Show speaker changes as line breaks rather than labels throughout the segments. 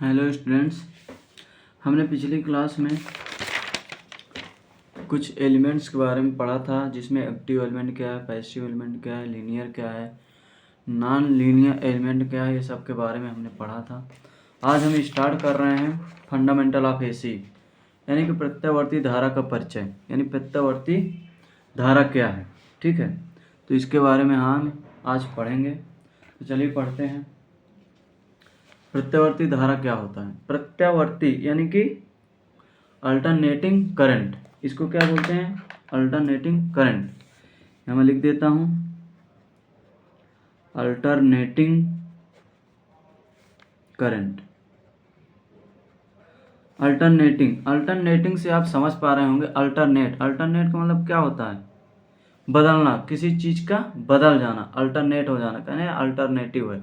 Hello students, हमने पिछली class में कुछ एलिमेंट्स के बारे में पढ़ा था, जिसमें एक्टिव एलिमेंट क्या है, पैसिव एलिमेंट क्या है, लीनियर क्या है, नॉन लीनियर एलिमेंट क्या है, ये सब के बारे में हमने पढ़ा था। आज हम स्टार्ट कर रहे हैं फंडामेंटल ऑफ एसी, यानी कि प्रत्यावर्ती धारा का परिचय, यानी प्रत्यावर्ती धारा क्या है। ठीक है, तो इसके बारे में हम आज पढ़ेंगे। तो चलिए पढ़ते हैं। प्रत्यावर्ती धारा क्या होता है? प्रत्यावर्ती यानी कि अल्टरनेटिंग करंट, इसको क्या बोलते हैं? Alternating current. यहाँ मैं लिख देता हूँ अल्टरनेटिंग करंट। अल्टरनेटिंग से आप समझ पा रहे होंगे। अल्टरनेट का मतलब क्या होता है? बदलना, किसी चीज़ का बदल जाना, अल्टरनेट हो जाना, कहने अल्टरनेटिव है।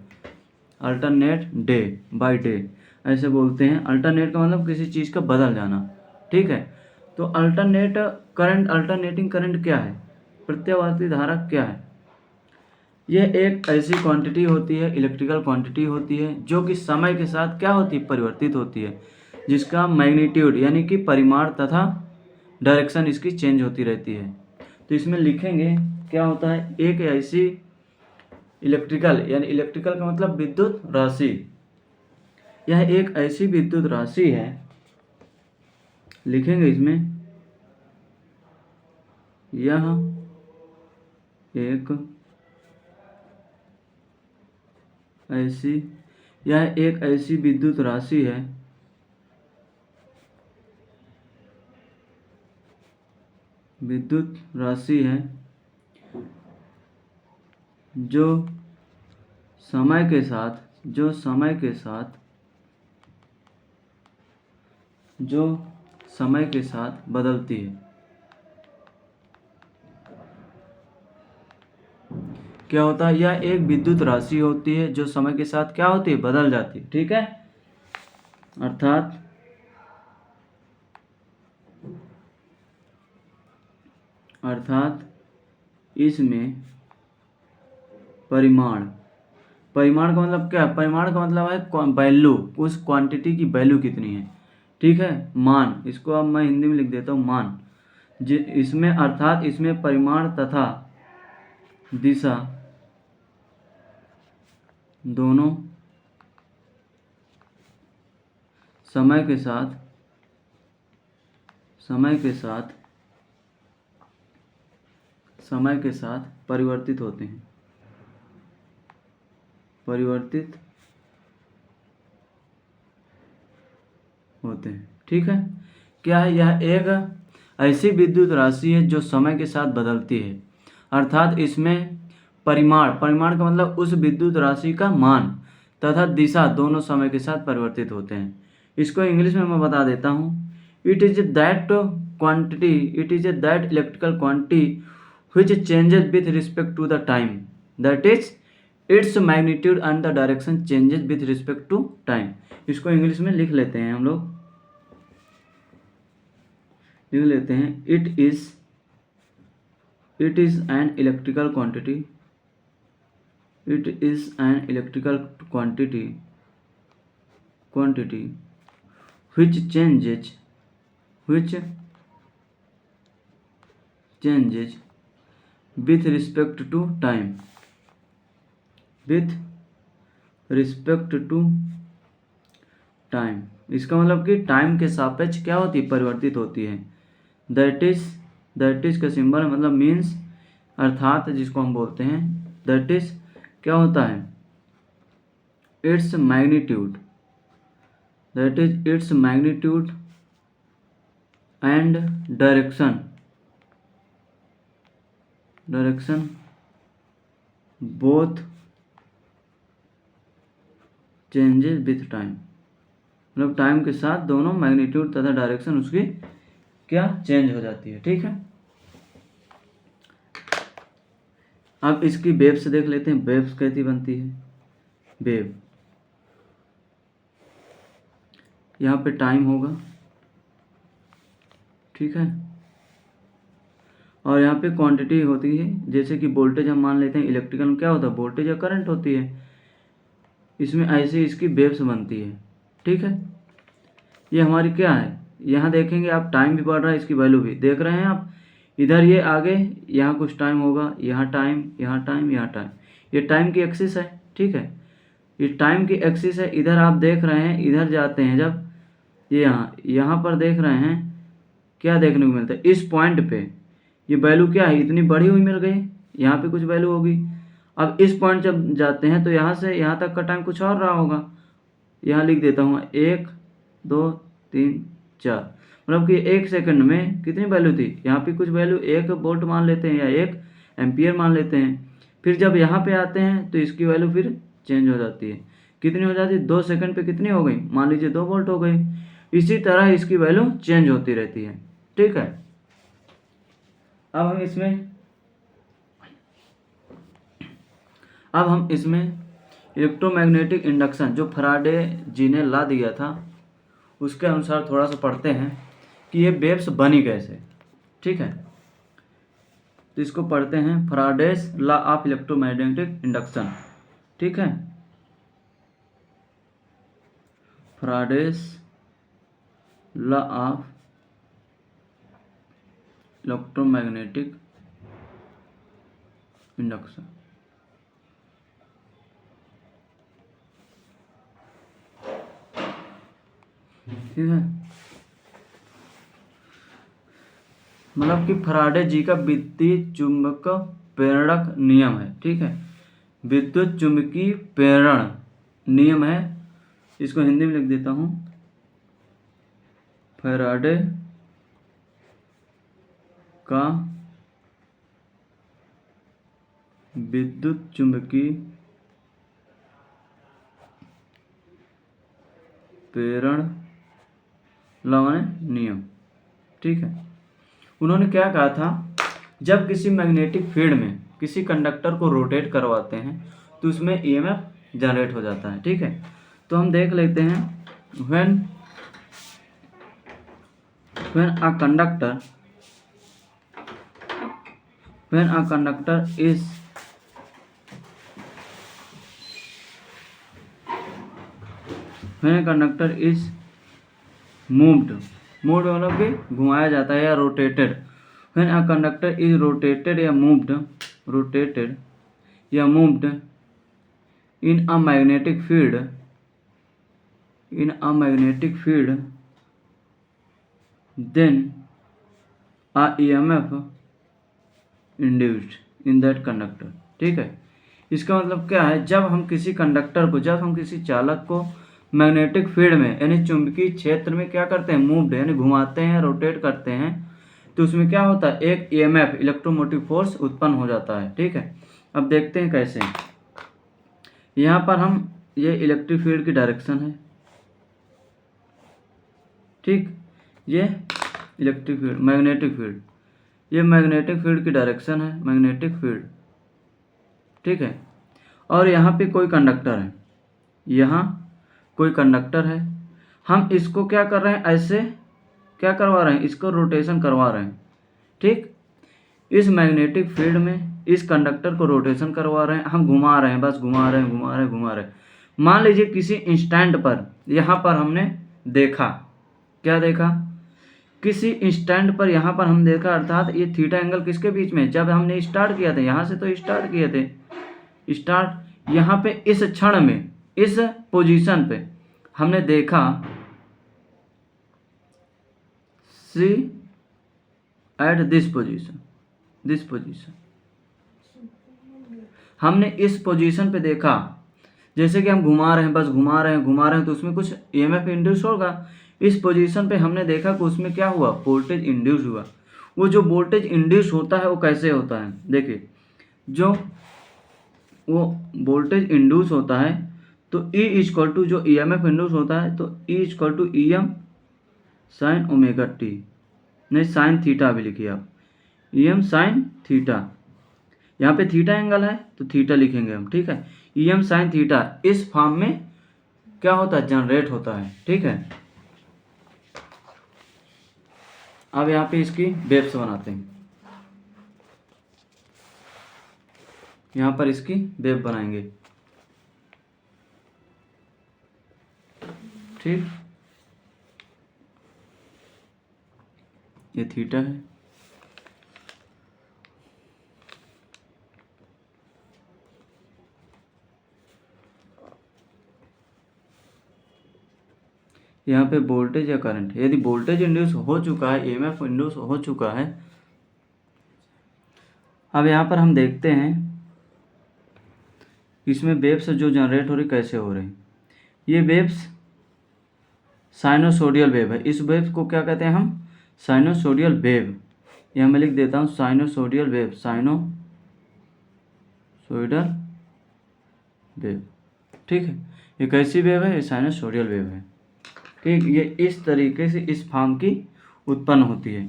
अल्टरनेट डे बाय डे ऐसे बोलते हैं। अल्टरनेट का मतलब किसी चीज़ का बदल जाना। ठीक है, तो अल्टरनेटिंग करंट क्या है? प्रत्यावर्ती धारा क्या है? यह एक ऐसी क्वांटिटी होती है, इलेक्ट्रिकल क्वांटिटी होती है, जो कि समय के साथ क्या होती है? परिवर्तित होती है, जिसका मैग्नीट्यूड यानी कि परिमाण तथा डायरेक्शन इसकी चेंज होती रहती है। तो इसमें लिखेंगे क्या होता है? एक ऐसी इलेक्ट्रिकल का मतलब विद्युत राशि। यह एक ऐसी विद्युत राशि है, लिखेंगे इसमें यह एक ऐसी विद्युत राशि है जो समय के साथ बदलती है। क्या होता है? यह एक विद्युत राशि होती है जो समय के साथ क्या होती है? बदल जाती है। ठीक है, अर्थात इसमें परिमाण का मतलब क्या है? परिमाण का मतलब है वैल्यू, उस क्वांटिटी की वैल्यू कितनी है। ठीक है, मान, इसको अब मैं हिंदी में लिख देता हूँ मान। इसमें परिमाण तथा दिशा दोनों समय के साथ परिवर्तित होते हैं। ठीक है, क्या है? यह एक ऐसी विद्युत राशि है जो समय के साथ बदलती है, अर्थात इसमें परिमाण का मतलब उस विद्युत राशि का मान तथा दिशा दोनों समय के साथ परिवर्तित होते हैं। इसको इंग्लिश में मैं बता देता हूँ। It is that electrical quantity which changes with respect to the time, that is its magnitude and the direction changes with respect to time। इसको इंग्लिश में लिख लेते हैं हम लोग, लिख लेते हैं it is an electrical quantity which changes with respect to time, इसका मतलब कि टाइम के सापेक्ष क्या होती है? परिवर्तित होती है। दैट इज का सिंबल मतलब मीन्स, अर्थात जिसको हम बोलते हैं, दैट इज क्या होता है? Its magnitude and direction both changes with time, मतलब टाइम के साथ दोनों मैग्नीट्यूड तथा डायरेक्शन उसकी क्या चेंज हो जाती है। ठीक है, अब इसकी वेव्स देख लेते हैं। वेव्स कैसी बनती है? वेव, यहाँ पे टाइम होगा, ठीक है, और यहाँ पे क्वांटिटी होती है, जैसे कि वोल्टेज हम मान लेते हैं। इलेक्ट्रिकल में क्या होता है? वोल्टेज या करंट होती है। इसमें ऐसे इसकी वेव्स बनती है। ठीक है, ये हमारी क्या है, यहाँ देखेंगे आप टाइम भी बढ़ रहा है, इसकी वैल्यू भी देख रहे हैं आप। इधर ये आगे यहाँ कुछ टाइम होगा, यहाँ टाइम, यहाँ टाइम, यहाँ टाइम, ये टाइम की एक्सिस है। ठीक है, ये टाइम की एक्सिस है। इधर आप देख रहे हैं, इधर जाते हैं जब, ये यहाँ पर देख रहे हैं क्या देखने को मिलता है, इस पॉइंट पे ये वैल्यू क्या है, इतनी बड़ी हुई मिल गई, यहाँ पे कुछ वैल्यू होगी। अब इस पॉइंट जब जाते हैं तो यहाँ से यहाँ तक का टाइम कुछ और रहा होगा, यहाँ लिख देता हूँ 1 2 3 4, मतलब कि 1 सेकंड में कितनी वैल्यू थी, यहाँ पे कुछ वैल्यू 1 वोल्ट मान लेते हैं या 1 एम्पियर मान लेते हैं। फिर जब यहाँ पे आते हैं तो इसकी वैल्यू फिर चेंज हो जाती है, कितनी हो जाती है, 2 सेकंड पे कितनी हो गई, मान लीजिए 2 वोल्ट हो गई। इसी तरह इसकी वैल्यू चेंज होती रहती है। ठीक है, अब हम इसमें इलेक्ट्रोमैग्नेटिक इंडक्शन जो फैराडे जी ने ला दिया था उसके अनुसार थोड़ा सा पढ़ते हैं कि ये वेव्स बनी कैसे। ठीक है, तो इसको पढ़ते हैं, Faraday's law of electromagnetic induction. ठीक है, Faraday's law of electromagnetic induction. ठीक है, मतलब कि फैराडे जी का विद्युत चुंबक प्रेरक नियम है। ठीक है, विद्युत चुंबकीय प्रेरण नियम है, इसको हिंदी में लिख देता हूँ, फैराडे का विद्युत चुंबकीय प्रेरण नियम। ठीक है, उन्होंने क्या कहा था, जब किसी मैग्नेटिक फील्ड में किसी कंडक्टर को रोटेट करवाते हैं तो उसमें ईएमएफ जनरेट हो जाता है। ठीक है, तो हम देख लेते हैं, when a conductor is moved मतलब कि घुमाया जाता है या rotated, when a conductor is rotated या moved in a magnetic field then a EMF induced in that conductor. ठीक है, इसका मतलब क्या है, जब हम किसी चालक को मैग्नेटिक फील्ड में यानी चुंबकीय क्षेत्र में क्या करते हैं, मूव्ड यानी घुमाते हैं, रोटेट करते हैं, तो उसमें क्या होता है, एक ईएमएफ इलेक्ट्रोमोटिव फोर्स उत्पन्न हो जाता है। ठीक है, अब देखते हैं कैसे। यहाँ पर हम, ये इलेक्ट्रिक फील्ड की डायरेक्शन है। ठीक, ये इलेक्ट्रिक फील्ड, मैग्नेटिक फील्ड, ये मैग्नेटिक फील्ड की डायरेक्शन है, मैग्नेटिक फील्ड। ठीक है, और यहाँ पे कोई कंडक्टर है, यहाँ कोई कंडक्टर है, हम इसको क्या कर रहे हैं, ऐसे क्या करवा रहे हैं, इसको रोटेशन करवा रहे हैं। ठीक, इस मैग्नेटिक फील्ड में इस कंडक्टर को रोटेशन करवा रहे हैं, हम घुमा रहे हैं, बस घुमा रहे हैं। मान लीजिए किसी इंस्टेंट पर यहाँ पर हमने देखा, क्या देखा, किसी इंस्टेंट पर यहाँ पर हम देखा, अर्थात ये थीटा एंगल किसके बीच में, जब हमने स्टार्ट किया था, यहाँ से तो स्टार्ट किए थे, यहाँ पे इस क्षण में, इस पोजीशन पे हमने देखा, सी एट दिस पोजीशन, हमने इस पोजीशन पे देखा, जैसे कि हम घुमा रहे हैं, बस घुमा रहे हैं, तो उसमें कुछ ईएमएफ इंड्यूस होगा। इस पोजीशन पे हमने देखा कि उसमें क्या हुआ, वोल्टेज इंड्यूस हुआ। वो जो वोल्टेज इंड्यूस होता है वो कैसे होता है, देखिए, जो वो वोल्टेज इंड्यूस होता है तो E इक्वल टू, जो ईएमएफ इंड्यूस होता है तो E equal to EM sine omega T, नहीं साइन थीटा भी लिखिए आप, EM साइन थीटा, यहाँ पे थीटा एंगल है तो थीटा लिखेंगे हम। ठीक है, EM साइन थीटा इस फॉर्म में क्या होता है, जनरेट होता है। ठीक है, अब यहाँ पे इसकी वेव्स बनाते हैं, यहाँ पर इसकी वेव बनाएंगे। ठीक, ये थीटा है। यहाँ पे वोल्टेज या करंट, यदि वोल्टेज इंड्यूस हो चुका है, ईएमएफ इंड्यूस हो चुका है। अब यहाँ पर हम देखते हैं इसमें वेव्स जो जनरेट हो रही कैसे हो रही। ये वेव्स साइनोसोडियल वेव है। इस वेव को क्या कहते हैं हम? Sinusoidal wave. यहाँ मैं लिख देता हूँ साइनोसोडियल वेव, साइनोसोइडल वेव। ठीक है, ये कैसी वेव है? ये साइनोसोडियल वेव है। ठीक, ये इस तरीके से इस फॉर्म की उत्पन्न होती है।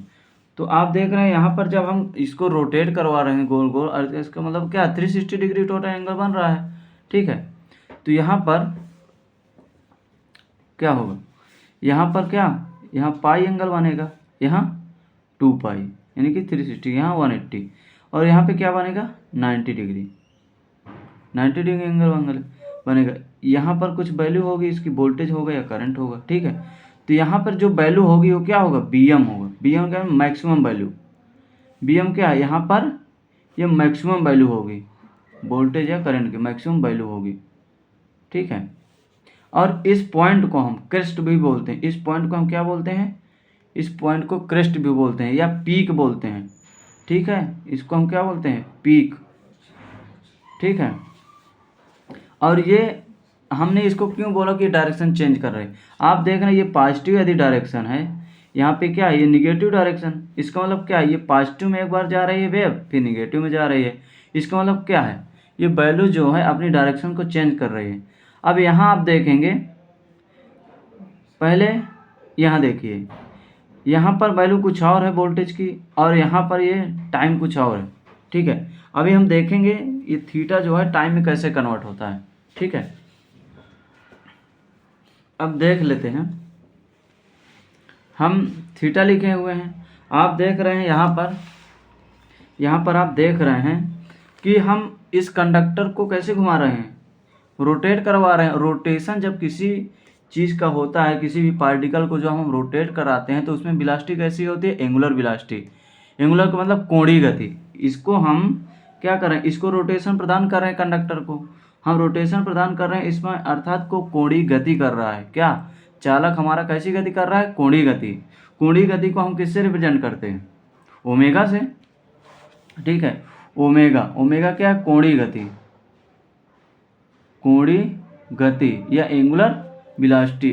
तो आप देख रहे हैं यहाँ पर जब हम इसको रोटेट करवा रहे हैं गोल गोल, और इसका मतलब क्या, 360 डिग्री टोटल एंगल बन रहा है। ठीक है, तो यहाँ पर क्या होगा? यहाँ पर क्या, यहाँ पाई एंगल बनेगा, यहाँ 2 पाई, यानी कि 360, यहाँ 180, और यहाँ पे क्या बनेगा? 90 डिग्री, 90 डिग्री एंगल बनेगा। यहाँ पर कुछ वैल्यू होगी, इसकी वोल्टेज होगा या करंट होगा। ठीक है, तो यहाँ पर जो वैल्यू होगी वो क्या होगा? बीएम होगा। बीएम क्या है? Maximum value. बीएम क्या है? यहाँ पर ये मैक्सिमम वैल्यू होगी, वोल्टेज या करंट की मैक्सिमम वैल्यू होगी। ठीक है, और इस पॉइंट को हम क्रेस्ट भी बोलते हैं। इस पॉइंट को हम क्या बोलते हैं? इस पॉइंट को क्रेस्ट भी बोलते हैं या पीक बोलते हैं। ठीक है, इसको हम क्या बोलते हैं? पीक। ठीक है, और ये हमने इसको क्यों बोला कि डायरेक्शन चेंज कर रहे हैं? आप देख रहे हैं ये पॉजिटिव यदि डायरेक्शन है, यहाँ पे क्या है? ये निगेटिव डायरेक्शन। इसका मतलब क्या है? ये पॉजिटिव में एक बार जा रही है वेव, फिर निगेटिव में जा रही है। इसका मतलब क्या है? ये वैल्यू जो है अपनी डायरेक्शन को चेंज कर रही है। अब यहाँ आप देखेंगे, पहले यहाँ देखिए, यहाँ पर वैल्यू कुछ और है वोल्टेज की, और यहाँ पर ये टाइम कुछ और है। ठीक है, अभी हम देखेंगे ये थीटा जो है टाइम में कैसे कन्वर्ट होता है। ठीक है, अब देख लेते हैं। हम थीटा लिखे हुए हैं, आप देख रहे हैं यहाँ पर आप देख रहे हैं कि हम इस कंडक्टर को कैसे घुमा रहे हैं? रोटेट करवा रहे हैं। रोटेशन जब किसी चीज़ का होता है, किसी भी पार्टिकल को जो हम रोटेट कराते हैं, तो उसमें वेलोसिटी कैसी होती है? Angular velocity. एंगुलर का मतलब कोणीय गति। इसको हम क्या कर रहे हैं? इसको रोटेशन प्रदान कर रहे हैं, कंडक्टर को हम रोटेशन प्रदान कर रहे हैं इसमें, अर्थात को कोणीय गति कर रहा है। क्या चालक हमारा कैसी गति कर रहा है? कोणीय गति। कोणीय गति को हम किससे रिप्रेजेंट करते हैं? ओमेगा से। ठीक है, ओमेगा क्या है? कोणीय गति। कोणीय गति या एंगुलर वेलोसिटी।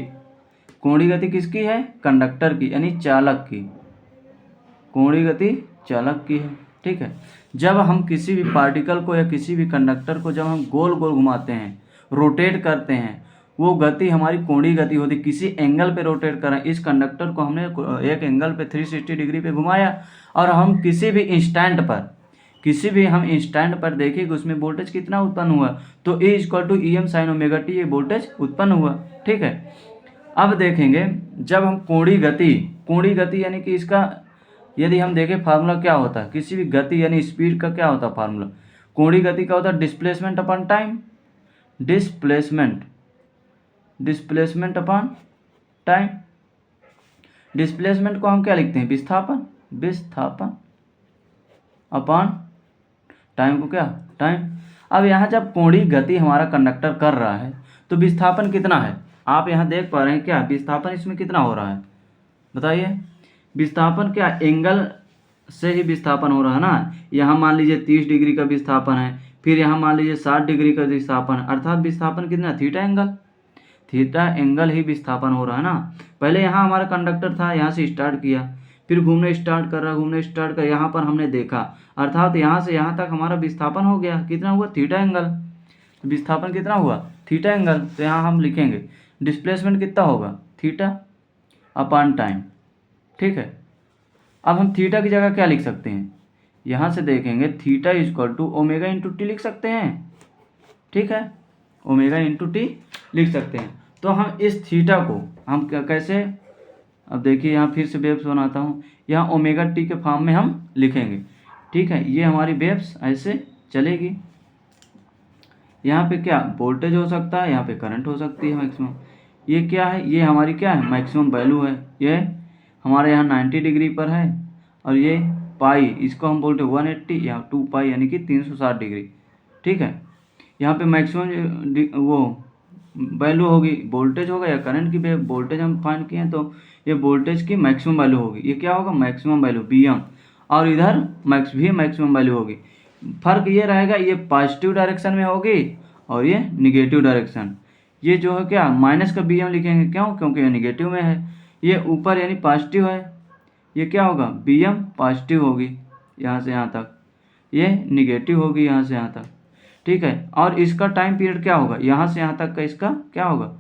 कोणीय गति किसकी है? कंडक्टर की, यानी चालक की। कोणीय गति चालक की है। ठीक है, जब हम किसी भी पार्टिकल को या किसी भी कंडक्टर को जब हम गोल गोल घुमाते हैं, रोटेट करते हैं, वो गति हमारी कोणीय गति होती है। किसी एंगल पे रोटेट करें, इस कंडक्टर को हमने एक एंगल पे 360 डिग्री पे घुमाया, और हम किसी भी इंस्टेंट पर देखें कि उसमें वोल्टेज कितना उत्पन्न हुआ, तो E = EM sin ωt ये वोल्टेज उत्पन्न हुआ। ठीक है, अब देखेंगे जब हम कोणीय गति यानी कि इसका यदि हम देखें फार्मूला क्या होता है, किसी भी गति यानी स्पीड का क्या होता है फार्मूला? कोणीय गति का होता है displacement upon time. Displacement upon time. Displacement को हम क्या लिखते हैं? विस्थापन अपॉन टाइम को क्या? टाइम। अब यहाँ जब कोणीय गति हमारा कंडक्टर कर रहा है, तो विस्थापन कितना है? आप यहाँ देख पा रहे हैं क्या विस्थापन इसमें कितना हो रहा है? बताइए। विस्थापन क्या? एंगल से ही विस्थापन हो रहा है ना। यहाँ मान लीजिए 30 डिग्री का विस्थापन है, फिर यहाँ मान लीजिए 60 डिग्री का विस्थापन, अर्थात विस्थापन कितना? थीटा एंगल ही विस्थापन हो रहा है ना। पहले यहाँ हमारा कंडक्टर था, यहाँ से स्टार्ट किया, फिर घूमने स्टार्ट कर यहाँ पर हमने देखा, अर्थात यहाँ से यहाँ तक हमारा विस्थापन हो गया। कितना हुआ? Theta angle. विस्थापन कितना हुआ? Theta angle. तो यहाँ हम लिखेंगे डिस्प्लेसमेंट कितना होगा? Theta upon time. ठीक है, अब हम थीटा की जगह क्या लिख सकते हैं? यहाँ से देखेंगे थीटा = ओमेगा इंटू टी लिख सकते हैं। ठीक है, ओमेगा इंटू टी लिख सकते हैं। तो हम इस थीटा को हम कैसे, अब देखिए यहाँ फिर से वेव्स बनाता हूँ, यहाँ ओमेगा टी के फॉर्म में हम लिखेंगे। ठीक है, ये हमारी वेव्स ऐसे चलेगी। यहाँ पे क्या वोल्टेज हो सकता है, यहाँ पे करंट हो सकती है मैक्सिमम। ये क्या है, ये हमारी क्या है, मैक्सिमम वैल्यू है। ये हमारे यहाँ 90 डिग्री पर है, और ये पाई, इसको हम बोलते हैं 180 या 2 पाई यानी कि 360 डिग्री। ठीक है, यहाँ पे मैक्सिमम वो वैल्यू होगी, वोल्टेज होगा या करंट की, वोल्टेज हम फाइंड किए हैं तो ये वोल्टेज की मैक्सिमम वैल्यू होगी। ये क्या होगा, मैक्सिमम वैल्यू Vm, और इधर मैक्सिमम वैल्यू होगी। फर्क ये रहेगा, ये पॉजिटिव डायरेक्शन में होगी और ये निगेटिव डायरेक्शन। ये जो है क्या, माइनस का Vm लिखेंगे, क्यों, क्योंकि ये निगेटिव में है। ये ऊपर यानी पॉजिटिव है, ये क्या होगा, Vm पॉजिटिव होगी यहाँ से यहाँ तक, ये निगेटिव होगी यहाँ से यहाँ तक। ठीक है, और इसका टाइम पीरियड क्या होगा, यहाँ से यहाँ तक का इसका क्या होगा,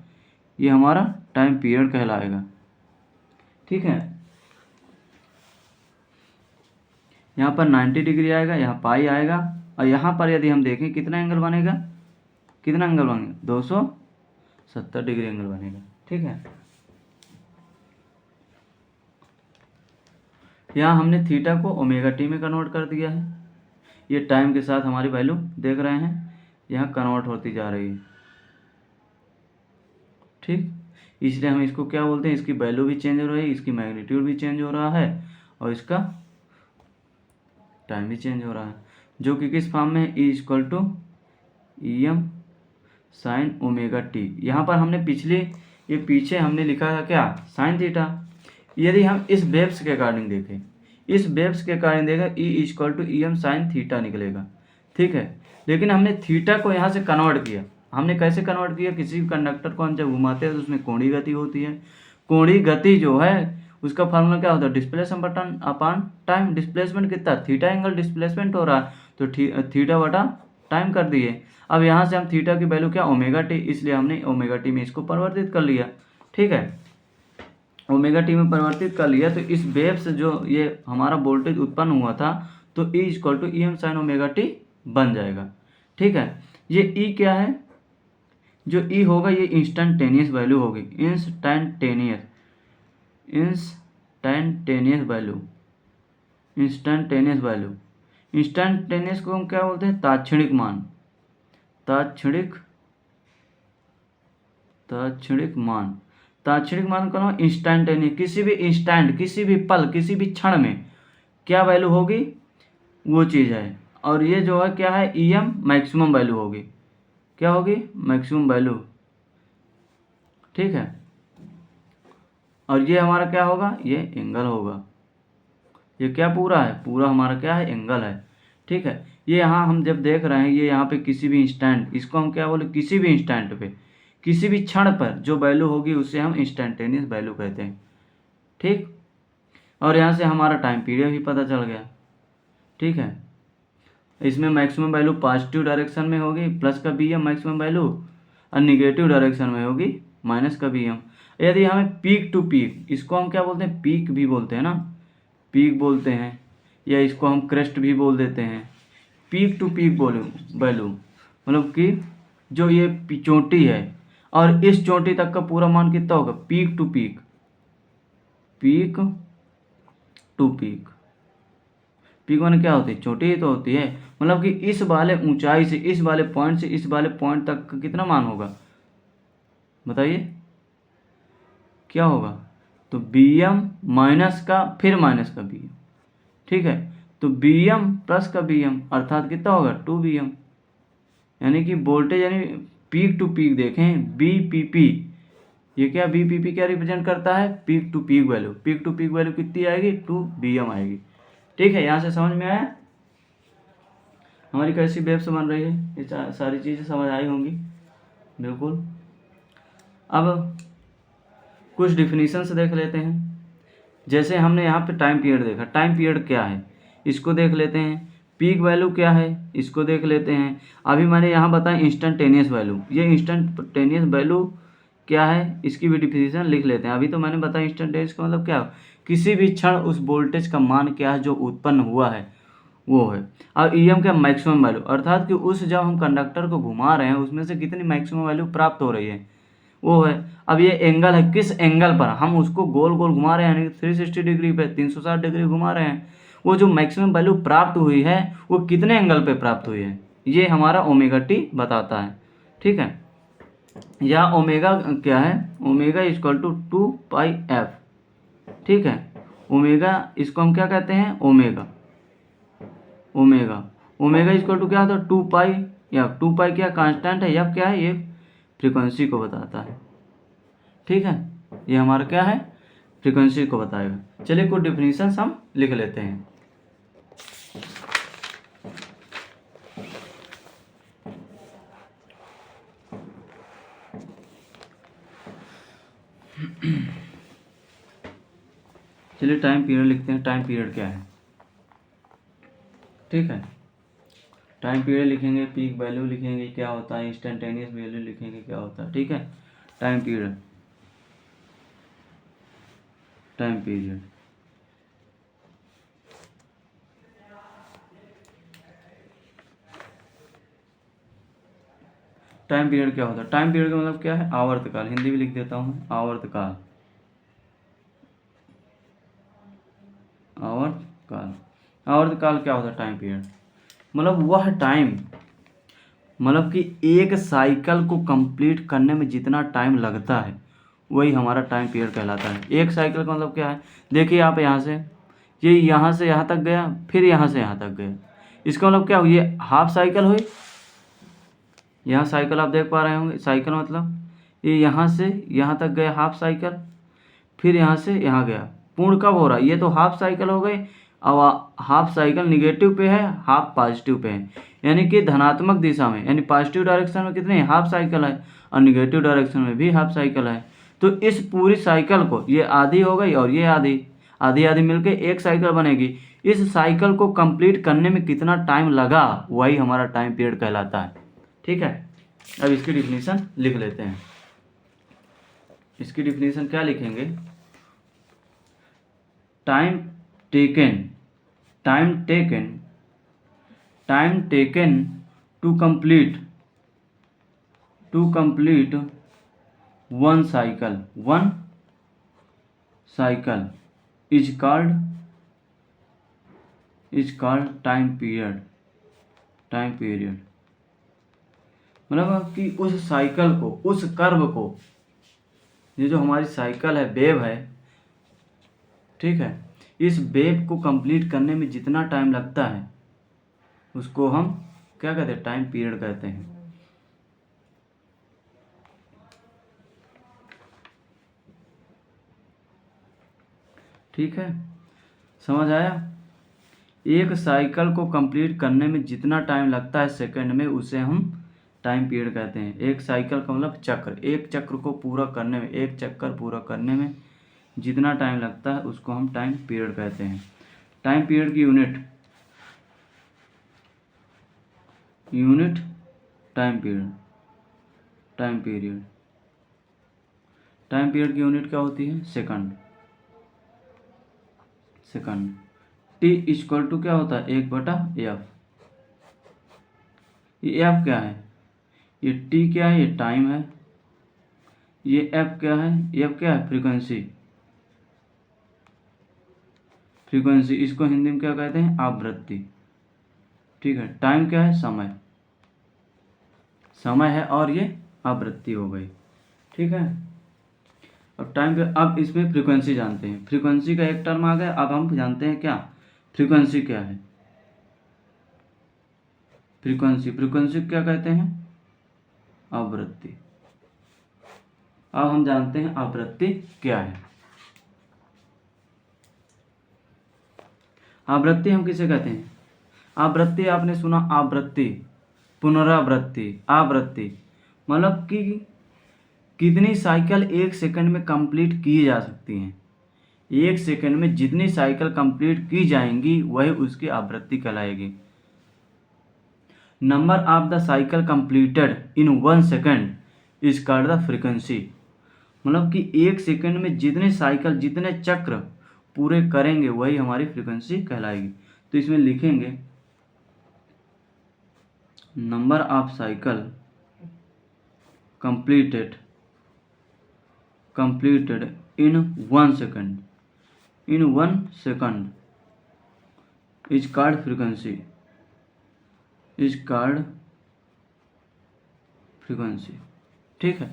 ये हमारा टाइम पीरियड कहलाएगा। ठीक है, यहाँ पर 90 डिग्री आएगा, यहाँ पाई आएगा, और यहाँ पर यदि हम देखें कितना एंगल बनेगा, कितना एंगल बनेगा, 270 डिग्री एंगल बनेगा। ठीक है, यहाँ हमने थीटा को ओमेगा टी में कन्वर्ट कर दिया है। ये टाइम के साथ हमारी वैल्यू देख रहे हैं यहाँ कन्वर्ट होती जा रही है। ठीक, इसलिए हम इसको क्या बोलते हैं, इसकी वैल्यू भी चेंज हो रही है, इसकी मैग्नीट्यूड भी चेंज हो रहा है, और इसका टाइम भी चेंज हो रहा है, जो कि किस फॉर्म में है, E=Em साइन ओमेगा टी। यहाँ पर हमने पीछे हमने लिखा था क्या, साइन थीटा। यदि हम इस वेव्स के अकॉर्डिंग देखें, E=Em साइन थीटा निकलेगा। ठीक है, लेकिन हमने थीटा को यहाँ से कन्वर्ट किया। हमने कैसे कन्वर्ट किया, किसी भी कंडक्टर को हम जब घुमाते हैं तो उसमें कोणीय गति होती है। कोणीय गति जो है उसका फार्मूला क्या होता है, displacement button upon time. Displacement कितना, थीटा एंगल डिस्प्लेसमेंट हो रहा है, तो थीटा बटा टाइम कर दिए। अब यहाँ से हम थीटा की वैल्यू क्या, ओमेगा टी, इसलिए हमने ओमेगा टी में इसको परिवर्तित कर लिया। ठीक है, ओमेगा टी में परिवर्तित कर लिया, तो इस वेव से जो ये हमारा वोल्टेज उत्पन्न हुआ था, तो E=Em साइन ओमेगा टी बन जाएगा। ठीक है, ये E क्या है, जो E होगा ये इंस्टेंटेनियस वैल्यू होगी, इंस्टेंटेनियस को हम क्या बोलते हैं, तात्क्षणिक मान। तात्क्षणिक मान का इंस्टेंटेनियस, किसी भी पल, किसी भी क्षण में क्या वैल्यू होगी, वो चीज़ है। और ये जो है क्या है, Em मैक्सिमम वैल्यू होगी, क्या होगी, मैक्सिमम वैल्यू। ठीक है, और ये हमारा क्या होगा, ये एंगल होगा। ये क्या पूरा है, पूरा हमारा क्या है, एंगल है। ठीक है, ये यहाँ हम जब देख रहे हैं, ये यहाँ पे किसी भी इंस्टेंट, इसको हम क्या बोले, किसी भी इंस्टेंट पे, किसी भी क्षण पर जो वैल्यू होगी उसे हम इंस्टेंटेनियस वैल्यू कहते हैं। ठीक, और यहाँ से हमारा टाइम पीरियड भी पता चल गया। ठीक है, इसमें मैक्सिमम वैल्यू पॉजिटिव डायरेक्शन में होगी, प्लस का Vm मैक्सिमम वैल्यू, और निगेटिव डायरेक्शन में होगी, माइनस का Vm। यदि हमें पीक टू पीक, इसको हम क्या बोलते हैं, पीक भी बोलते हैं ना, पीक बोलते हैं, या इसको हम क्रेस्ट भी बोल देते हैं। पीक टू पीक वैल्यू मतलब कि जो ये चोटी है और इस चोटी तक का पूरा मान कितना होगा, पीक टू पीक। पीक माने क्या होती है, चोटी ही तो होती है। मतलब कि इस वाले ऊंचाई से, इस वाले पॉइंट से इस वाले पॉइंट तक का कितना मान होगा, बताइए क्या होगा, तो Vm माइनस का फिर माइनस का Vm। ठीक है, तो Vm प्लस का Vm अर्थात कितना होगा, 2Vm। यानी कि वोल्टेज यानी पीक टू पीक देखें, BPP, ये क्या BPP क्या रिप्रेजेंट करता है, peak to peak value. Peak to peak value कितनी आएगी, 2Vm आएगी। ठीक है, यहाँ से समझ में आया हमारी कैसी वेव्स बन रही है, ये सारी चीज़ें समझ आई होंगी बिल्कुल। अब कुछ डिफिनीशंस देख लेते हैं। जैसे हमने यहाँ पे टाइम पीरियड देखा, टाइम पीरियड क्या है इसको देख लेते हैं। पीक वैल्यू क्या है इसको देख लेते हैं। अभी मैंने यहाँ बताया इंस्टेंटेनियस वैल्यू, ये इंस्टेंटेनियस वैल्यू क्या है इसकी भी डिफिनीशन लिख लेते हैं। अभी तो मैंने बताया इंस्टेंटेनियस का मतलब क्या, किसी भी क्षण उस वोल्टेज का मान क्या है जो उत्पन्न हुआ है वो है। और Em का मैक्सिमम वैल्यू अर्थात कि उस जब हम कंडक्टर को घुमा रहे हैं उसमें से कितनी मैक्सिमम वैल्यू प्राप्त हो रही है वो है। अब ये एंगल है, किस एंगल पर हम उसको गोल गोल घुमा रहे हैं, यानी 360 डिग्री पे 360 डिग्री घुमा रहे हैं, वो जो मैक्सिमम वैल्यू प्राप्त हुई है वो कितने एंगल पे प्राप्त हुई है, ये हमारा ओमेगा टी बताता है। ठीक है, या ओमेगा क्या है, omega equal to 2 pi F, ठीक है। ओमेगा इसको हम क्या कहते हैं, omega, omega omega equal to क्या होता है 2 पाई, या 2 पाई क्या कांस्टेंट है, या क्या है, ये फ्रीक्वेंसी को बताता है, ठीक है। ये हमारा क्या है, फ्रीक्वेंसी को बताएगा। चलिए कुछ डिफिनीशन हम लिख लेते हैं। चलिए टाइम पीरियड लिखते हैं। टाइम पीरियड क्या है, ठीक है। टाइम पीरियड लिखेंगे, पीक वैल्यू लिखेंगे क्या होता है, इंस्टेंटेनियस वैल्यू लिखेंगे क्या होता है, ठीक है। Time period, time period time period क्या होता है, टाइम पीरियड का मतलब क्या है, आवर्तकाल, हिंदी में लिख देता हूँ आवर्तकाल, आवर्तकाल। आवर्तकाल क्या होता है, टाइम पीरियड मतलब वह टाइम, मतलब कि एक साइकिल को कंप्लीट करने में जितना टाइम लगता है वही हमारा टाइम पीरियड कहलाता है। एक साइकिल का मतलब क्या है, देखिए आप यहाँ से, ये यहाँ से यहाँ तक गया, फिर यहाँ से यहाँ तक गया, इसका मतलब क्या हुई, ये हाफ साइकिल हुई। यहाँ साइकिल आप देख पा रहे होंगे, साइकिल मतलब ये यहाँ से यहाँ तक गया हाफ साइकिल, फिर यहाँ से यहाँ गया, पूर्ण कब हो रहा है, ये तो हाफ साइकिल हो गई। अब हाफ साइकिल निगेटिव पे है, हाफ पॉजिटिव पे है, यानी कि धनात्मक दिशा में, यानी पॉजिटिव डायरेक्शन में कितने हाफ साइकिल है, और निगेटिव डायरेक्शन में भी हाफ साइकिल है। तो इस पूरी साइकिल को, ये आधी हो गई और ये आधी, आधी आधी मिलके एक साइकिल बनेगी। इस साइकिल को कंप्लीट करने में कितना टाइम लगा वही हमारा टाइम पीरियड कहलाता है, ठीक है। अब इसकी डिफिनीशन लिख लेते हैं। इसकी डिफिनीशन क्या लिखेंगे, time taken, time taken, time taken to complete one cycle, one cycle is called time period, time period मतलब कि उस साइकिल को, उस कर्व को, ये जो हमारी साइकिल है, वेव है, ठीक है, इस वेव को कंप्लीट करने में जितना टाइम लगता है उसको हम क्या कहते हैं, टाइम पीरियड कहते हैं। ठीक है, समझ आया। एक साइकिल को कंप्लीट करने में जितना टाइम लगता है सेकंड में, उसे हम टाइम पीरियड कहते हैं। एक साइकिल का मतलब चक्र, एक चक्र को पूरा करने में, एक चक्कर पूरा करने में जितना टाइम लगता है उसको हम टाइम पीरियड कहते हैं। टाइम पीरियड की unit time period, time period time period की यूनिट क्या होती है, second, second. T equal to क्या होता है, 1/f। ये एफ क्या है, ये टी क्या है, ये टाइम है। ये एफ क्या है, एफ क्या है, फ्रीक्वेंसी, फ्रीक्वेंसी इसको हिंदी में क्या कहते हैं, आवृत्ति, ठीक है। टाइम क्या है, समय, समय है, और ये आवृत्ति हो गई, ठीक है। अब टाइम पे, अब इसमें फ्रीक्वेंसी जानते हैं। फ्रीक्वेंसी का एक टर्म आ गया, अब हम जानते हैं क्या फ्रीक्वेंसी क्या है। फ्रीक्वेंसी, फ्रीक्वेंसी क्या कहते हैं, आवृत्ति। अब हम जानते हैं आवृत्ति क्या है। आवृत्ति हम किसे कहते हैं, आवृत्ति आपने सुना, आवृत्ति, पुनरावृत्ति, आवृत्ति मतलब कि कितनी साइकिल एक सेकंड में कंप्लीट की जा सकती हैं। एक सेकंड में जितनी साइकिल कंप्लीट की जाएंगी वही उसकी आवृत्ति कहलाएगी। Number of the cycle completed in 1 second is called the frequency. मतलब कि एक सेकंड में जितने साइकिल, जितने चक्र पूरे करेंगे वही हमारी फ्रीक्वेंसी कहलाएगी। तो इसमें लिखेंगे number of cycle completed in 1 second, in 1 second is called frequency, is called frequency. ठीक है,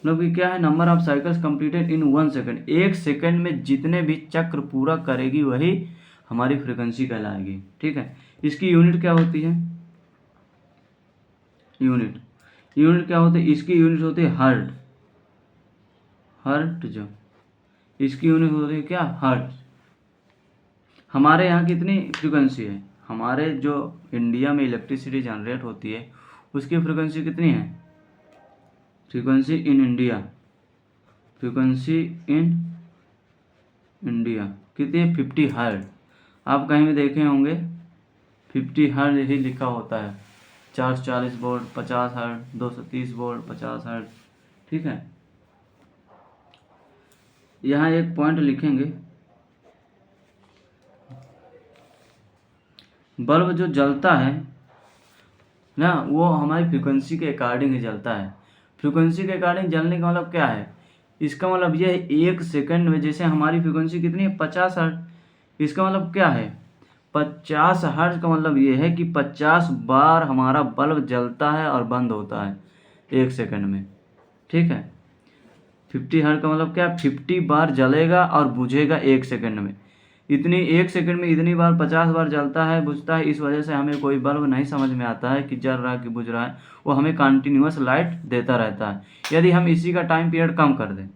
मतलब कि क्या है, number of cycles completed in 1 second, 1 second में जितने भी चक्र पूरा करेगी वही हमारी फ्रीक्वेंसी कहलाएगी। ठीक है, इसकी यूनिट क्या होती है, यूनिट क्या होती है, इसकी यूनिट होती है हर्ट, जो इसकी यूनिट होती है क्या, हर्ट। हमारे यहाँ कितनी फ्रीक्वेंसी है, हमारे जो इंडिया में इलेक्ट्रिसिटी जनरेट होती है उसकी फ्रीक्वेंसी कितनी है, फ्रीक्वेंसी इन इंडिया कितनी है, 50 हर्ट्ज। आप कहीं भी देखे होंगे 50 हर्ट्ज ही लिखा होता है, 440 वोल्ट 50 हर्ट्ज, 230 वोल्ट 50 हर्ट्ज। ठीक है, यहाँ एक पॉइंट लिखेंगे, बल्ब जो जलता है ना वो हमारी फ्रीक्वेंसी के अकॉर्डिंग ही जलता है। फ्रीक्वेंसी के अकॉर्डिंग जलने का मतलब क्या है, इसका मतलब यह है 1 सेकंड में, जैसे हमारी फ्रीक्वेंसी कितनी है 50 हर्ट्ज, इसका मतलब क्या है 50 हर्ट्ज का मतलब ये है कि 50 बार हमारा बल्ब जलता है और बंद होता है 1 सेकंड में। ठीक है, 50 हर्ट्ज का मतलब क्या, 50 बार जलेगा और बुझेगा 1 सेकंड में। इतनी 1 सेकंड में इतनी बार 50 बार जलता है बुझता है, इस वजह से हमें कोई बल्ब नहीं समझ में आता है कि जल रहा है कि बुझ रहा है, वो हमें कंटिन्यूअस लाइट देता रहता है। यदि हम इसी का टाइम पीरियड कम कर दें,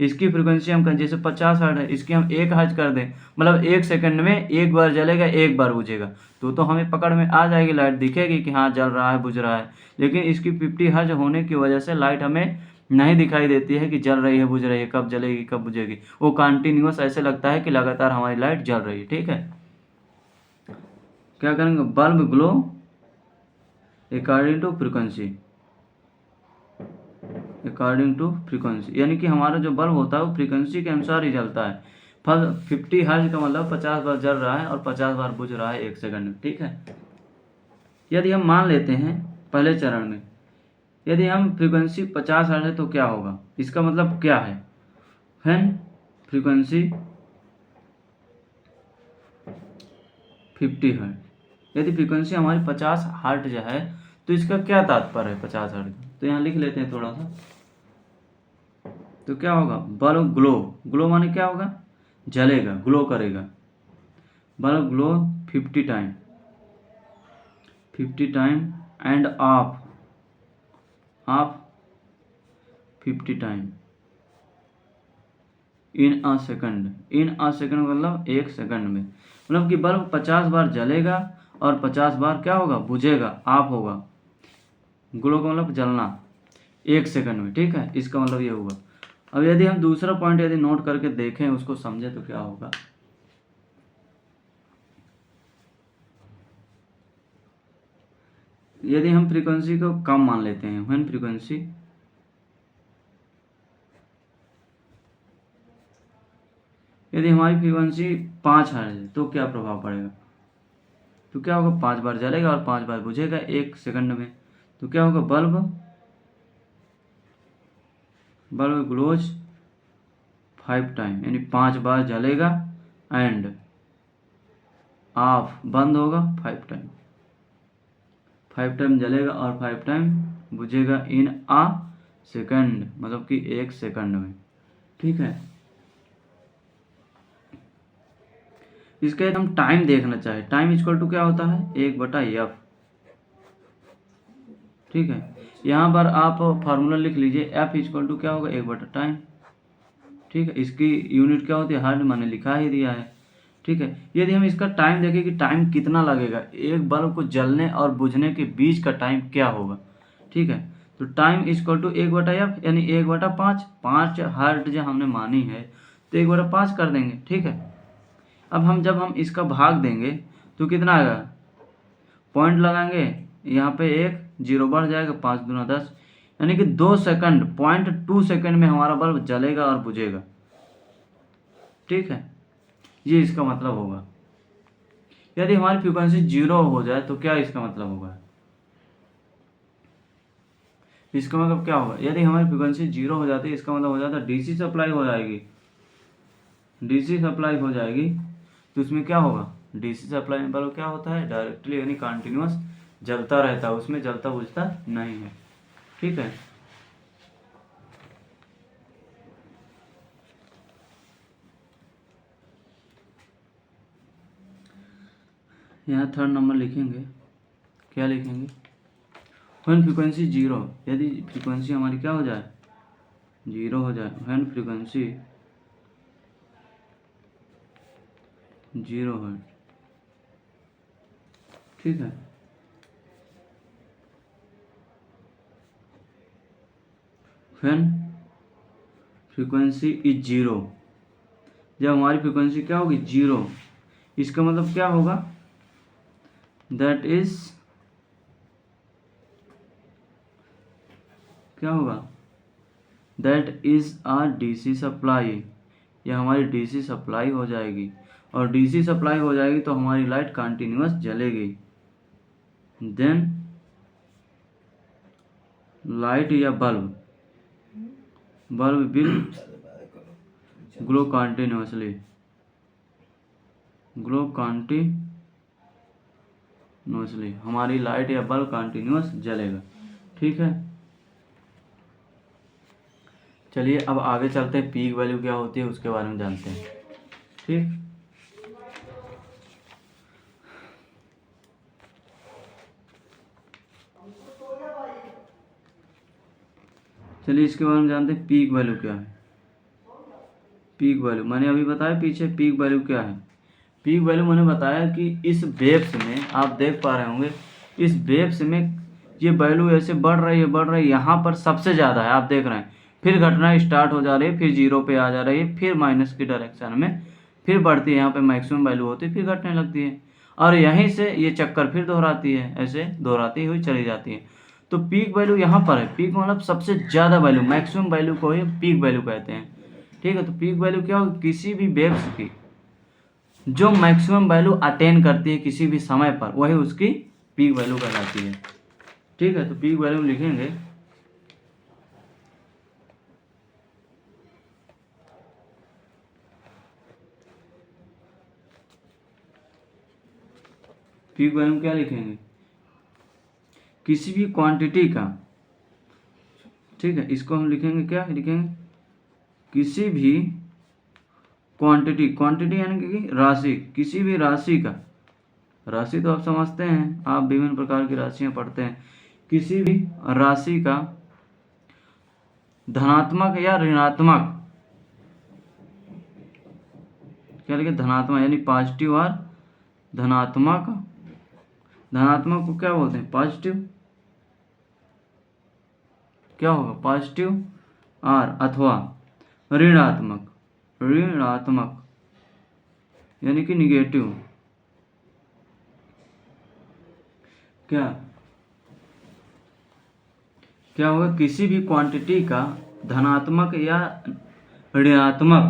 इसकी फ्रीक्वेंसी हम जैसे 50 हर्ट्ज है, इसकी हम 1 हर्ट्ज कर दें, मतलब 1 सेकंड में 1 बार जलेगा 1 बार बुझेगा, तो हमें पकड़ में आ जाएगी, लाइट दिखेगी कि हाँ जल रहा है बुझ रहा है। लेकिन इसकी 50 हर्ट्ज होने की वजह से लाइट हमें नहीं दिखाई देती है कि जल रही है बुझ रही है, कब जलेगी कब बुझेगी, वो कंटिन्यूअस ऐसे लगता है कि लगातार हमारी लाइट जल रही है। ठीक है, क्या करेंगे, bulb glow according to frequency, यानी कि हमारा जो बल्ब होता है वो फ्रीक्वेंसी के अनुसार ही जलता है। 50 हर्ट्ज का मतलब 50 बार जल रहा है और 50 बार बुझ रहा है 1 सेकंड में। ठीक है, यदि हम मान लेते हैं पहले चरण में, यदि हम फ्रीक्वेंसी 50 हर्ट्ज है तो क्या होगा, इसका मतलब क्या है, व्हेन फ्रीक्वेंसी 50 हर्ट्ज, यदि फ्रीक्वेंसी हमारी 50 हर्ट्ज है तो इसका क्या तात्पर्य है 50 हर्ट्ज, तो यहाँ लिख लेते हैं थोड़ा सा। तो क्या होगा, बल्ब ग्लो माने क्या होगा, जलेगा, ग्लो करेगा, bulb glow 50 time end of 50 time in a second मतलब 1 सेकंड में, मतलब कि बल्ब 50 बार जलेगा और 50 बार क्या होगा, बुझेगा, ऑफ होगा। ग्लो का मतलब जलना 1 सेकंड में। ठीक है, इसका मतलब ये होगा। अब यदि हम दूसरा पॉइंट यदि नोट करके देखें, उसको समझे तो क्या होगा, यदि हम फ्रीक्वेंसी को कम मान लेते हैं, व्हेन फ्रीक्वेंसी यदि हमारी फ्रीक्वेंसी 5 हर्ट्ज है तो क्या प्रभाव पड़ेगा, तो क्या होगा, 5 बार जलेगा और 5 बार बुझेगा 1 सेकंड में, तो क्या होगा, बल्ब ग्लोज 5 टाइम, यानी 5 बार जलेगा एंड ऑफ बंद होगा 5 टाइम जलेगा और 5 टाइम बुझेगा इन अ सेकंड, मतलब कि 1 सेकंड में। ठीक है, इसके हम टाइम देखना चाहे, टाइम इक्वल टू क्या होता है 1/f। ठीक है, यहाँ पर आप फार्मूला लिख लीजिए, f इक्वल टू क्या होगा 1/टाइम। ठीक है, इसकी यूनिट क्या होती है, हर्ट्ज, मैंने लिखा ही दिया है। ठीक है, यदि हम इसका टाइम देखें कि टाइम कितना लगेगा, एक बल्ब को जलने और बुझने के बीच का टाइम क्या होगा। ठीक है, तो टाइम इक्वल टू 1/f, यानी 1/5, 5 हर्ट्ज जो हमने मानी है तो 1/5 कर देंगे। ठीक है, अब जब हम इसका भाग देंगे तो कितना आएगा, पॉइंट लगाएंगे, यहाँ पे 1 0 बढ़ जाएगा, 5 दूना 10, यानी कि 2 सेकंड 0.2 सेकंड में हमारा बल्ब जलेगा और बुझेगा। ठीक है, ये इसका मतलब होगा। यदि हमारी फ्रीक्वेंसी 0 हो जाए तो क्या इसका मतलब होगा, इसका मतलब क्या होगा, यदि हमारी फ्रीक्वेंसी 0 हो जाती है इसका मतलब हो जाता है डीसी सप्लाई हो जाएगी, तो उसमें क्या होगा, डीसी सप्लाई में बल्ब क्या होता है, डायरेक्टली यानी कंटिन्यूअस जलता रहता है, उसमें जलता बुझता नहीं है। ठीक है, यहाँ थर्ड नंबर लिखेंगे, क्या लिखेंगे, व्हेन फ्रीक्वेंसी जीरो, यदि फ्रीक्वेंसी हमारी क्या हो जाए, जीरो हो जाए, व्हेन फ्रीक्वेंसी जीरो है, ठीक है। व्हेन फ्रीक्वेंसी इज जीरो, जब हमारी फ्रीक्वेंसी क्या होगी, जीरो, इसका मतलब क्या होगा, दैट इज क्या होगा, that is a DC supply, यह हमारी डीसी सप्लाई हो जाएगी, और डीसी सप्लाई हो जाएगी तो हमारी लाइट कंटिन्यूअस जलेगी। देन लाइट या बल्ब विल ग्लो कंटिन्यूअसली, हमारी लाइट या बल्ब कंटिन्यूअस जलेगा, ठीक है। चलिए अब आगे चलते हैं, पीक वैल्यू क्या होती है उसके बारे में जानते हैं, ठीक। चलिए इसके बारे में जानते हैं, पीक वैल्यू क्या है। पीक वैल्यू मैंने अभी बताया पीछे, पीक वैल्यू क्या है। पीक वैल्यू मैंने बताया कि इस वेव्स में आप देख पा रहे होंगे, इस वेव्स में ये वैल्यू ऐसे बढ़ रही है, यहाँ पर सबसे ज़्यादा है, आप देख रहे हैं, फिर घटना स्टार्ट हो जा रही है, फिर जीरो पे आ जा रही है, फिर माइनस की डायरेक्शन में फिर बढ़ती है, यहाँ पे मैक्सिमम वैल्यू होती है, फिर घटने लगती है, और यहीं से ये चक्कर फिर दोहराती है, ऐसे दोहराती हुई चली जाती है। तो पीक वैल्यू यहाँ पर है, पीक मतलब सबसे ज़्यादा वैल्यू, मैक्सिमम वैल्यू को ही पीक वैल्यू कहते हैं, ठीक है। तो पीक वैल्यू क्या होगी, किसी भी वेव्स की जो मैक्सिमम वैल्यू अटेन करती है किसी भी समय पर, वही उसकी पीक वैल्यू कहलाती है, ठीक है। तो पीक वैल्यू लिखेंगे, पीक वैल्यू क्या लिखेंगे, किसी भी क्वांटिटी का, ठीक है, इसको हम लिखेंगे, क्या लिखेंगे, किसी भी क्वांटिटी यानी कि राशि, किसी भी राशि का, राशि तो आप समझते हैं, आप विभिन्न प्रकार की राशियां पढ़ते हैं, किसी भी राशि का धनात्मक या ऋणात्मक, क्या लिखे, धनात्मक यानी पॉजिटिव और धनात्मक, धनात्मक को क्या बोलते हैं, पॉजिटिव, क्या होगा, पॉजिटिव, और अथवा ऋणात्मक यानी कि निगेटिव, क्या होगा, किसी भी क्वांटिटी का धनात्मक या ऋणात्मक,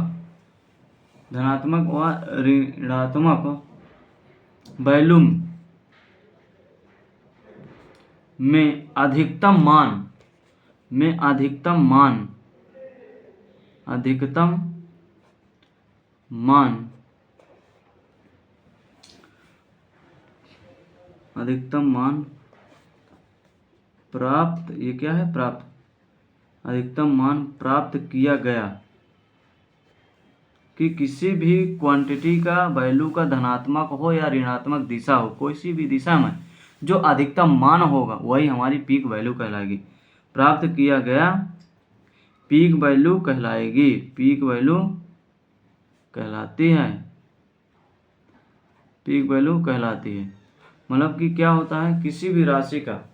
धनात्मक व ऋणात्मक वैल्यू में अधिकतम मान, अधिकतम मान प्राप्त, ये क्या है, प्राप्त, अधिकतम मान प्राप्त किया गया, कि किसी भी क्वांटिटी का वैल्यू का धनात्मक हो या ऋणात्मक दिशा हो, कोई सी भी दिशा में जो अधिकतम मान होगा वही हमारी पीक वैल्यू कहलाएगी, प्राप्त किया गया पीक वैल्यू कहलाएगी, पीक वैल्यू कहलाती है, पीक वैल्यू कहलाती है। मतलब कि क्या होता है, किसी भी राशि का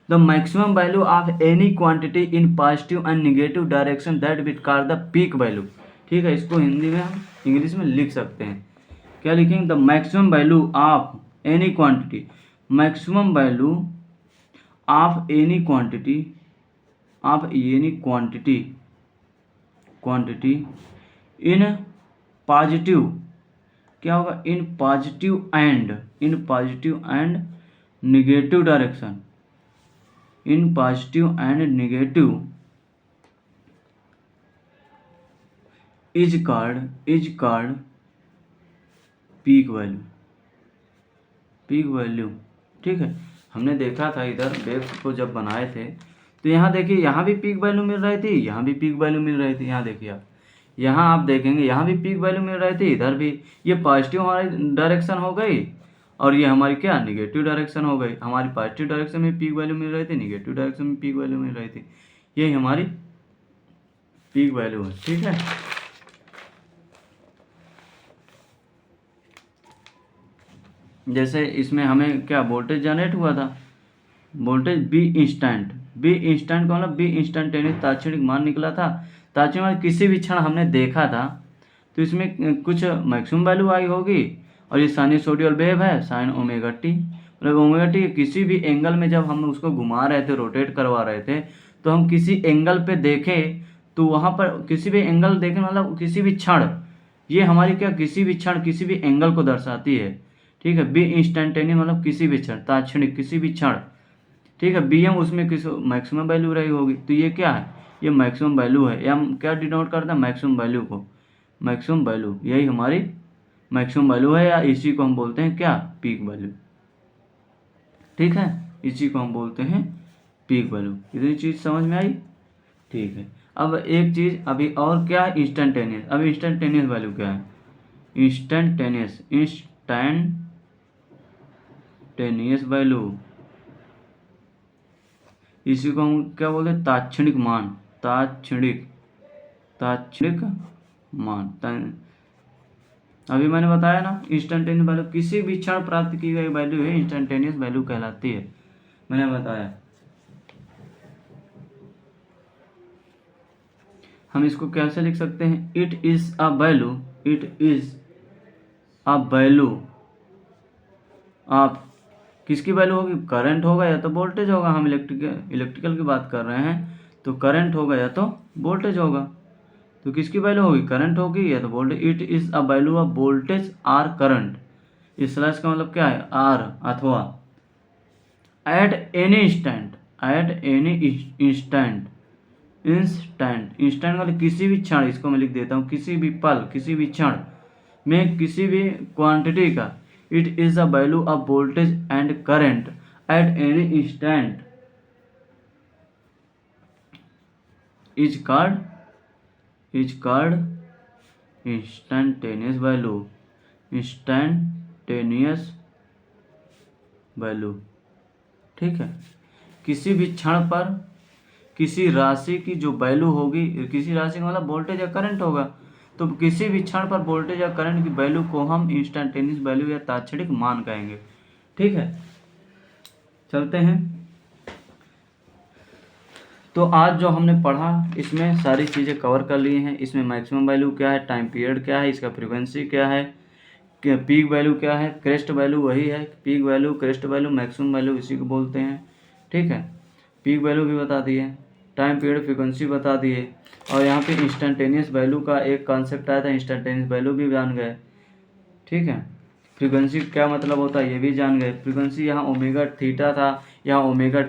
the maximum value of any quantity in positive and negative direction that will call the peak value, ठीक है। इसको हिंदी में हम इंग्लिश में लिख सकते हैं, क्या लिखेंगे, the maximum value of any quantity, maximum value of any quantity in positive, क्या होगा, in positive and negative direction, in positive and negative is called peak value, ठीक है। हमने देखा था इधर वेव्स को जब बनाए थे, तो यहाँ देखिए, यहाँ भी पीक वैल्यू मिल रही थी, यहाँ भी पीक वैल्यू मिल रही थी, यहाँ देखिए आप, यहाँ आप देखेंगे यहाँ भी पीक वैल्यू मिल रही थी, इधर भी, ये पॉजिटिव हमारी डायरेक्शन हो गई और ये हमारी क्या निगेटिव डायरेक्शन हो गई। हमारी पॉजिटिव डायरेक्शन में पीक वैल्यू मिल रही थी, निगेटिव डायरेक्शन में पीक वैल्यू मिल रही थी। यही हमारी पीक वैल्यू है, ठीक है। जैसे इसमें हमें क्या वोल्टेज जनरेट हुआ था, वोल्टेज बी इंस्टेंट का मतलब बी इंस्टेंटेनियस तात्क्षणिक मान निकला था। तात्क्षणिक मान किसी भी क्षण हमने देखा था, तो इसमें कुछ मैक्सिमम वैल्यू आई होगी। और ये साइनसोइडल वेव है साइन ओमेगा टी, मतलब ओमेगा टी किसी भी एंगल में जब हम उसको घुमा रहे थे, रोटेट करवा रहे थे, तो हम किसी एंगल पे देखें तो वहाँ पर किसी भी एंगल देखें मतलब किसी भी क्षण, ये हमारी क्या किसी भी क्षण किसी भी एंगल को दर्शाती है, ठीक है। बी इंस्टेंटेनियस मतलब किसी भी क्षण, तात्क्षणिक किसी भी क्षण, ठीक है। बी एम उसमें किस मैक्सिमम वैल्यू रही होगी, तो ये क्या है, ये मैक्सिमम वैल्यू है। एम क्या डिनोट करता है, मैक्सिमम वैल्यू को, मैक्सिमम वैल्यू, यही हमारी मैक्सिमम वैल्यू है, या इसी को हम बोलते हैं क्या, पीक वैल्यू, ठीक है। इसी को हम बोलते हैं पीक वैल्यू। इतनी चीज़ समझ में आई, ठीक है। अब एक चीज़ अभी और क्या है, इंस्टेंटेनियस। अब इंस्टेंटेनियस वैल्यू क्या है, इंस्टेंटेनियस वैल्यू, इसी को हम क्या बोलते हैं, तात्क्षणिक मान, तात्क्षणिक मान। अभी मैंने बताया ना, इंस्टेंटेनियस वैल्यू किसी भी क्षण प्राप्त की गई वैल्यू है, इंस्टेंटेनियस वैल्यू कहलाती है, मैंने बताया। हम इसको कैसे लिख सकते हैं, इट इज अ वैल्यू आप किसकी वैल्यू होगी, करंट होगा या तो वोल्टेज होगा। हम इलेक्ट्रिकल की बात कर रहे हैं, तो करंट होगा या तो वोल्टेज होगा। तो किसकी वैल्यू होगी, करंट होगी या तो voltage. It is a value of voltage or current, इस स्लैश का मतलब क्या है, आर अथवा एट एनी इंस्टेंट मतलब किसी भी क्षण, इसको मैं लिख देता हूँ, किसी भी पल, किसी भी क्षण में किसी भी क्वांटिटी का। It is a value of voltage and current at any instant is called instantaneous value, ठीक है। किसी भी क्षण पर किसी राशि की जो वैल्यू होगी, किसी राशि का मतलब वोल्टेज या करंट होगा, तो किसी भी क्षण पर वोल्टेज या करंट की वैल्यू को हम इंस्टेंटेनियस वैल्यू या तात्क्षणिक मान कहेंगे, ठीक है। चलते हैं, तो आज जो हमने पढ़ा इसमें सारी चीज़ें कवर कर ली हैं। इसमें मैक्सिमम वैल्यू क्या है, टाइम पीरियड क्या है, इसका फ्रीक्वेंसी क्या है, पीक वैल्यू क्या है, क्रेस्ट वैल्यू वही है, peak value, crest value, maximum value इसी को बोलते हैं, ठीक है। पीक वैल्यू भी बता दिए, टाइम पीरियड, फ्रीक्वेंसी बता दिए, और यहाँ पे इंस्टेंटेनियस वैल्यू का एक कॉन्सेप्ट आया था, इंस्टेंटेनियस वैल्यू भी जान गए, ठीक है। फ्रीक्वेंसी क्या मतलब होता है ये भी जान गए। फ्रीक्वेंसी यहाँ ओमेगा थीटा था, यहाँ ओमेगा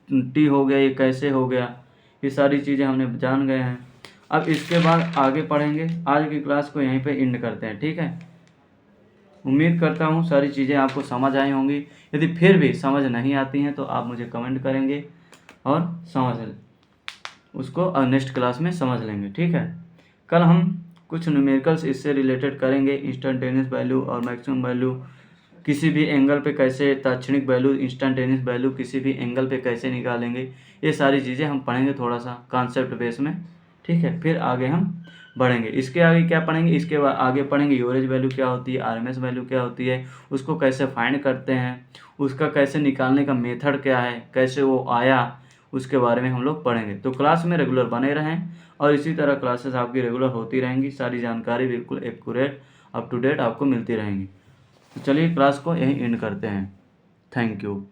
टी हो गया, ये कैसे हो गया, ये सारी चीज़ें हमने जान गए हैं। अब इसके बाद आगे पढ़ेंगे। आज की क्लास को यहीं पे एंड करते हैं, ठीक है। उम्मीद करता हूँ सारी चीज़ें आपको समझ आई होंगी। यदि फिर भी समझ नहीं आती हैं तो आप मुझे कमेंट करेंगे और उसको नेक्स्ट क्लास में समझ लेंगे, ठीक है। कल हम कुछ न्यूमेरिकल्स इससे रिलेटेड करेंगे, इंस्टेंटेनियस वैल्यू और मैक्सिमम वैल्यू, किसी भी एंगल पे कैसे तात्क्षणिक वैल्यू, इंस्टेंटेनियस वैल्यू किसी भी एंगल पे कैसे निकालेंगे, ये सारी चीज़ें हम पढ़ेंगे थोड़ा सा कॉन्सेप्ट बेस में, ठीक है। फिर आगे हम बढ़ेंगे। इसके आगे क्या पढ़ेंगे, इसके आगे पढ़ेंगे एवरेज वैल्यू क्या होती है, आरएमएस वैल्यू क्या होती है, उसको कैसे फाइंड करते हैं, उसका कैसे निकालने का मेथड क्या है, कैसे वो आया, उसके बारे में हम लोग पढ़ेंगे। तो क्लास में रेगुलर बने रहें और इसी तरह क्लासेस आपकी रेगुलर होती रहेंगी, सारी जानकारी बिल्कुल एक्यूरेट अप टू डेट आपको मिलती रहेंगी। तो चलिए क्लास को यहीं एंड करते हैं। Thank you.